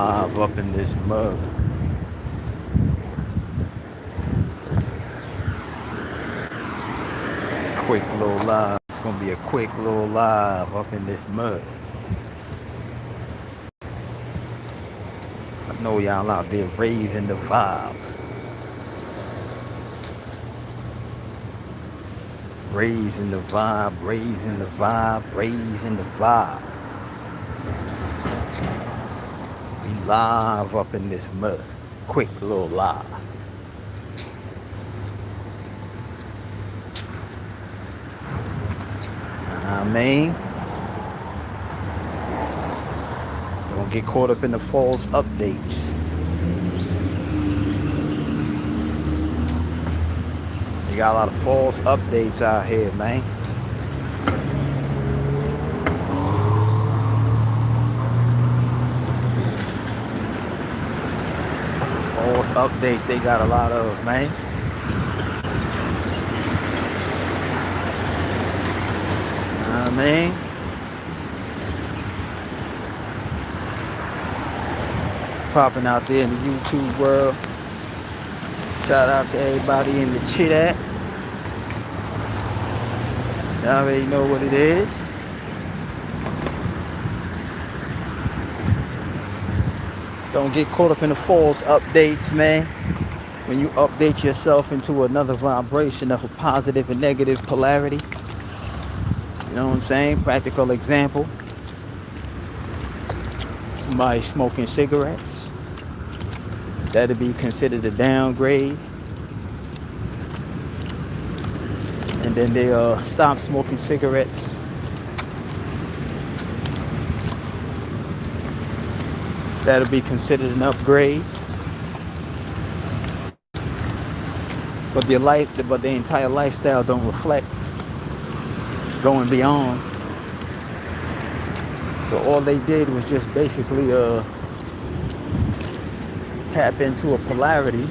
live up in this mug. Quick little live. It's gonna be a quick little live up in this mud. I know y'all out there raising the vibe. Raising the vibe, raising the vibe, raising the vibe. We live up in this mud. Quick little live. I mean, don't get caught up in the false updates. You got a lot of false updates out here, man. False updates they got a lot of, man. I mean, popping out there in the YouTube world. Shout out to everybody in the chat. Y'all already know what it is. Don't get caught up in the false updates, man. When you update yourself into another vibration of a positive and negative polarity. You know what I'm saying? Practical example. Somebody smoking cigarettes. That'd be considered a downgrade. And then they stop smoking cigarettes. That'll be considered an upgrade. But the entire lifestyle don't reflect going beyond. So all they did was just basically tap into a polarity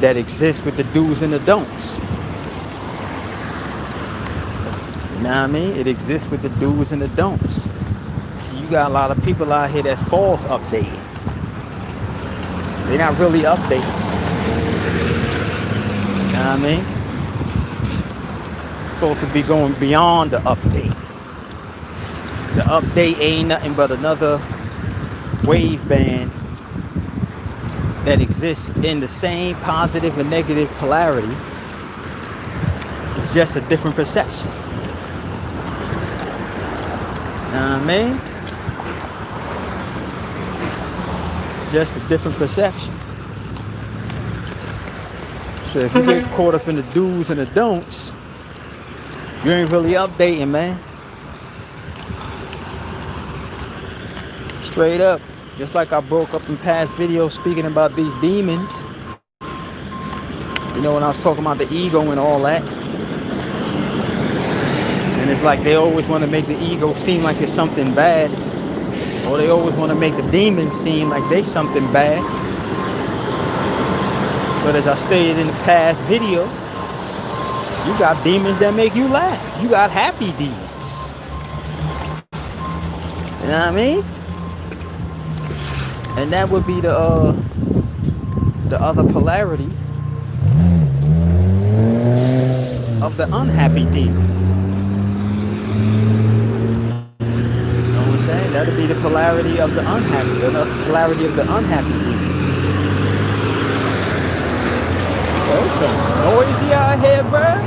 that exists with the do's and the don'ts. You know what I mean? It exists with the do's and the don'ts. See, you got a lot of people out here that's false updating. They're not really updating. You know what I mean? It's supposed to be going beyond the update. The update ain't nothing but another wave band that exists in the same positive and negative polarity. It's just a different perception. You know what I mean? It's just a different perception. So if you get caught up in the do's and the don'ts, you ain't really updating, man. Straight up. Just like I broke up in past videos speaking about these demons. You know, when I was talking about the ego and all that. And it's like they always want to make the ego seem like it's something bad. Or they always want to make the demons seem like they something bad. But as I stated in the past video, you got demons that make you laugh. You got happy demons. You know what I mean? And that would be the other polarity of the unhappy demon. You know what I'm saying? That would be the polarity of the unhappy, the polarity of the unhappy demon. Oh, so noisy out here, bruh.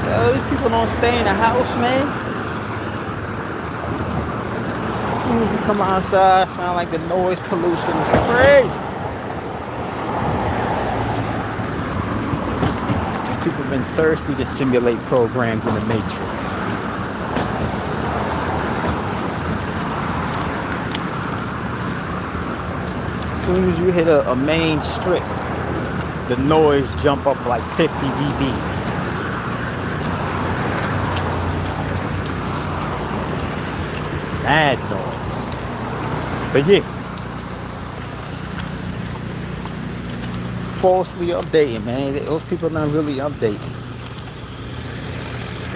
Yo, these people don't stay in the house, man. As soon as you come outside, sound like the noise pollution is crazy. People have been thirsty to simulate programs in the Matrix. As soon as you hit a main strip, the noise jump up like 50 dBs. Mad noise. But yeah, falsely updating, man. Those people not really updating.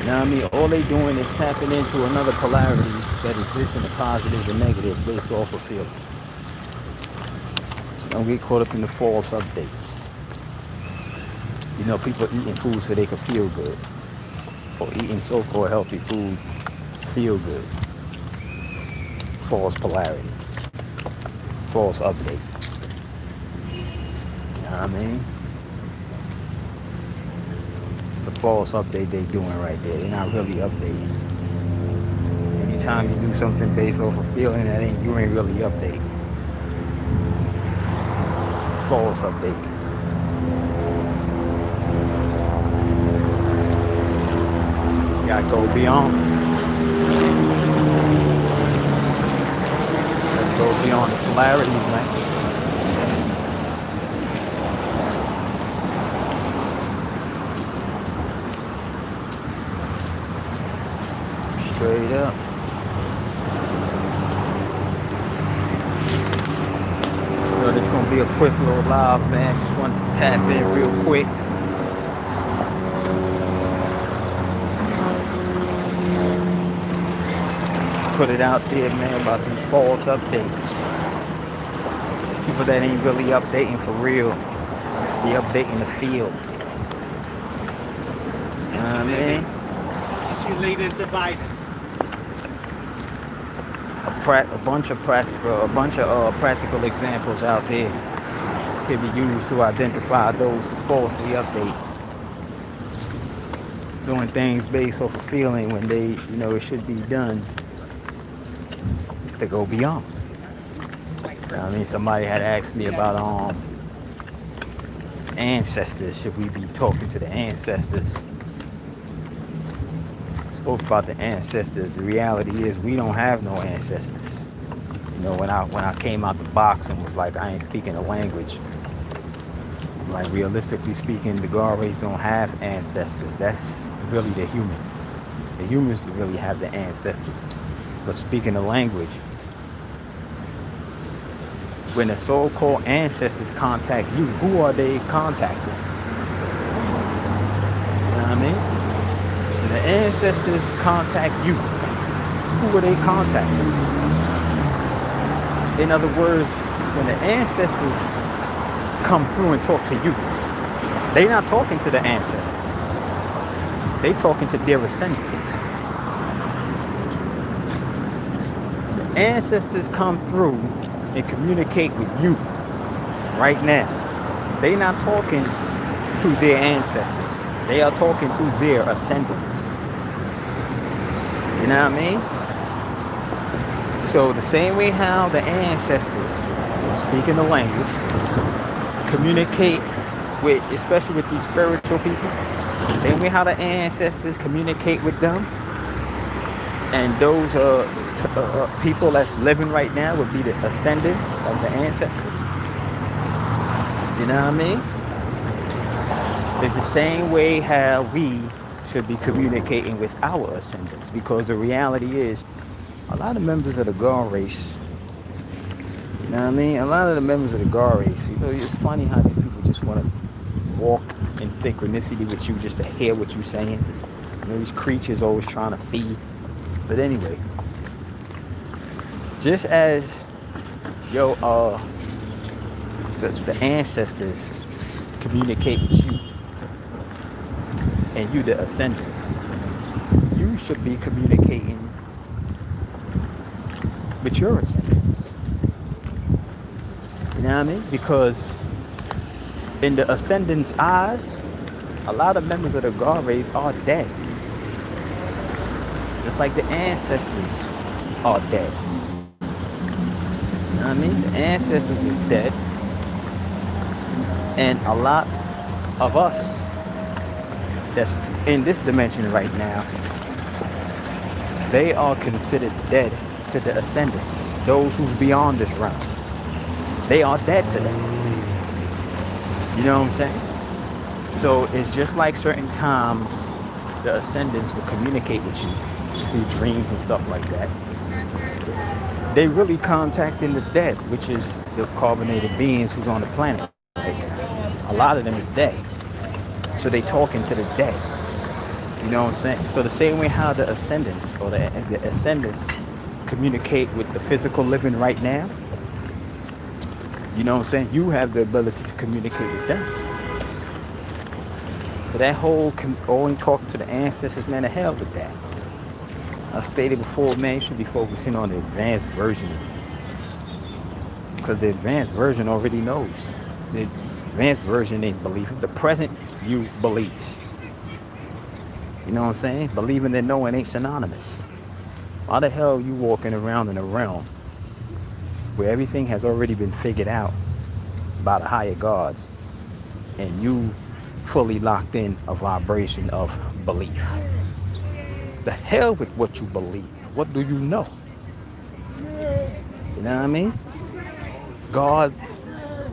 You know what I mean? All they doing is tapping into another polarity that exists in the positive and negative based off of feeling. So don't get caught up in the false updates. You know, people eating food so they can feel good. Or eating so-called healthy food, feel good. False polarity. False update. You know what I mean? It's a false update they doing right there. They're not really updating. Anytime you do something based off of feeling, you ain't really updating. False updating. You gotta go beyond. Let's go beyond the polarities, man. Straight up. So this is gonna be a quick little live, man. Just wanted to tap in real quick. Just put it out there, man, about these false updates. People that ain't really updating for real. Be updating the field. You know what I mean? She lead into Biden. A bunch of practical examples out there can be used to identify those who falsely update, doing things based off of feeling when they, you know, it should be done to go beyond. I mean, somebody had asked me about ancestors. Should we be talking to the ancestors? Spoke about the ancestors. The reality is we don't have no ancestors. You know, when I came out the box and was like, I ain't speaking a language, like realistically speaking, the Gares don't have ancestors. That's really the humans. The humans really have the ancestors. But speaking a language, when the so-called ancestors contact you, who are they contacting? You know what I mean? The ancestors contact you. Who are they contacting? In other words, when the ancestors come through and talk to you, they're not talking to the ancestors. They're talking to their ascendants. The ancestors come through and communicate with you right now. They're not talking to their ancestors. They are talking to their ascendants. You know what I mean? So the same way how the ancestors, speaking the language, communicate with, especially with these spiritual people, the same way how the ancestors communicate with them, and those people that's living right now would be the ascendants of the ancestors. You know what I mean? It's the same way how we should be communicating with our ascendants, because the reality is a lot of members of the Gar race, you know what I mean? A lot of the members of the Gar race, you know, it's funny how these people just want to walk in synchronicity with you just to hear what you're saying. You know, these creatures always trying to feed. But anyway, just as the ancestors communicate with you, and you the ascendants, you should be communicating with your ascendants. You know what I mean? Because in the ascendants' eyes, a lot of members of the Gar race are dead. Just like the ancestors are dead. You know what I mean? The ancestors is dead. And a lot of us that's in this dimension right now, they are considered dead to the ascendants, those who's beyond this realm. They are dead to them. You know what I'm saying? So it's just like certain times the ascendants will communicate with you through dreams and stuff like that. They really contacting the dead, which is the carbonated beings who's on the planet right now. A lot of them is dead. So they talking to the dead. You know what I'm saying? So the same way how the ascendants or the ascendants communicate with the physical living right now, you know what I'm saying? You have the ability to communicate with them. So that whole only talking to the ancestors, man, the hell with that. I stated before, man, you should be focusing on the advanced version of you. Because the advanced version already knows. The advanced version ain't believing. The present you believes. You know what I'm saying? Believing and knowing ain't synonymous. Why the hell are you walking around in a realm where everything has already been figured out by the higher gods and you fully locked in a vibration of belief? The hell with what you believe. What do you know? You know what I mean? God,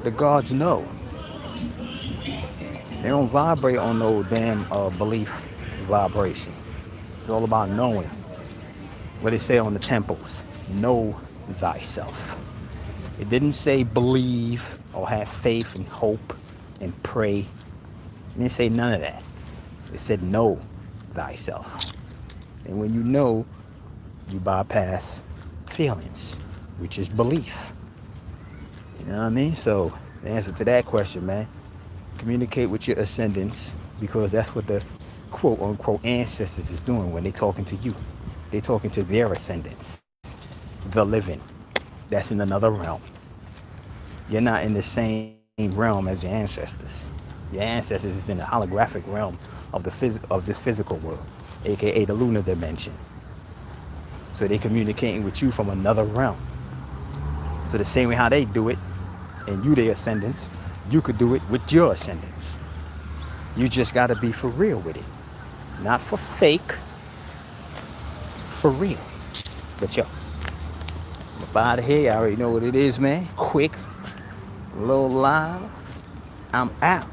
the gods know. They don't vibrate on no damn belief vibration. It's all about knowing. What they say on the temples, know thyself. It didn't say believe or have faith and hope and pray. It didn't say none of that. It said know thyself. And when you know, you bypass feelings, which is belief. You know what I mean? So the answer to that question, man, communicate with your ascendants, because that's what the quote unquote ancestors is doing when they talking to you. They talking to their ascendants, the living. That's in another realm. You're not in the same realm as your ancestors. Your ancestors is in the holographic realm of this physical world, aka the lunar dimension. So they communicating with you from another realm. So the same way how they do it, and you their ascendants, you could do it with your ascendants. You just gotta be for real with it. Not for fake, for real. But yo, I'm up out of here. I already know what it is, man. Quick, a little live. I'm out.